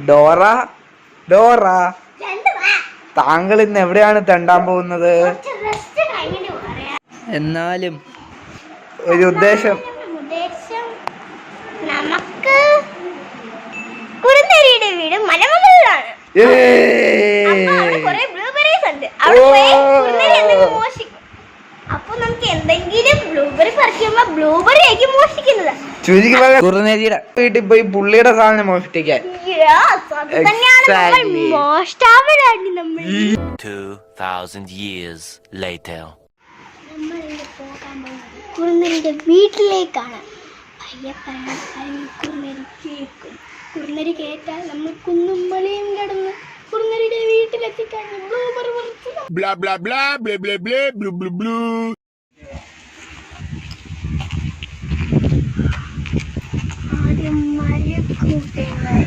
Dora Dora, താങ്കൾ ഇന്ന് എവിടെയാണ് തെണ്ടാൻ പോകുന്നത്? എന്നാലും ഒരു ഉദ്ദേശം. നമുക്ക് കുറുനരിയുടെ വീട് മലമുകളിലാണ്. അപ്പൊ നമുക്ക് എന്തെങ്കിലും ബ്ലൂബെറി പറിക്കുമ്പോ ബ്ലൂബെറി ആയിരിക്കും മോഷ്ടിക്കുന്നത്. കുറുനരിയുടെ വീട്ടിൽ പോയി പുള്ളിയുടെ സാധനം മോഷ്ടിക്കാൻ. കുറുനരിയുടെ വീട്ടിലേക്കാണ്. കുറുനരി കേട്ടാൽ നമ്മൾ കുന്നും മലയും കടന്ന് കുറുനരിയുടെ വീട്ടിലെത്തിക്കാൻ ആദ്യം മരക്കൂട്ടങ്ങൾ,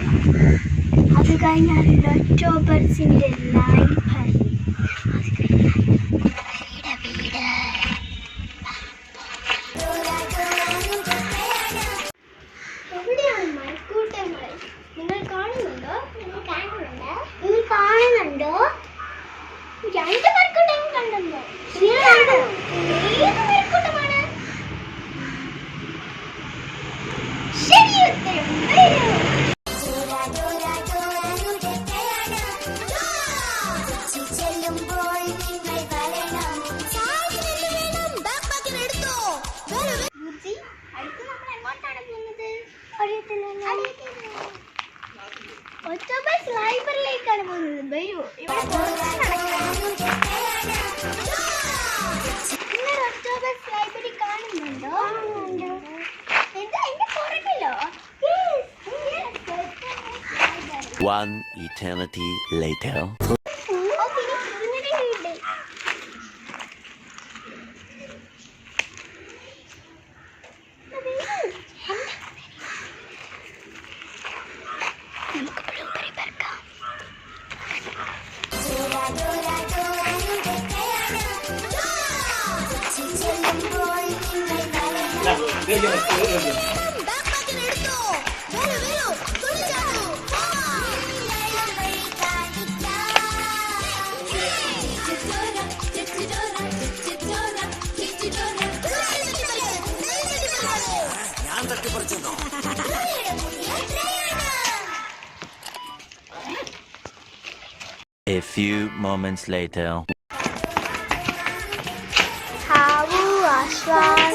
അത് കഴിഞ്ഞാൽ ലൊറ്റോബർസിന്റെ ലൈൻ പരി, അത് കഴിഞ്ഞാൽ വീട്. എവിടെയാണ് മരക്കൂട്ടങ്ങൾ? നിങ്ങൾ കാണുന്നുണ്ടോ? നിങ്ങൾ കാണുന്നുണ്ടോ? രണ്ട് മരക്കൂട്ടങ്ങൾ കണ്ടോ? ഏത് മരക്കൂട്ടമാണ്? ശരി ഉത്തരം. ലൈബ്രറിയിലേക്കാണ് പോകുന്നത്. വരൂ, ലൈബ്രറി കാണുന്നുണ്ടോ? എന്താ എന്റെ പുറകിലോ? One eternity later. A few moments later. Hawu aswan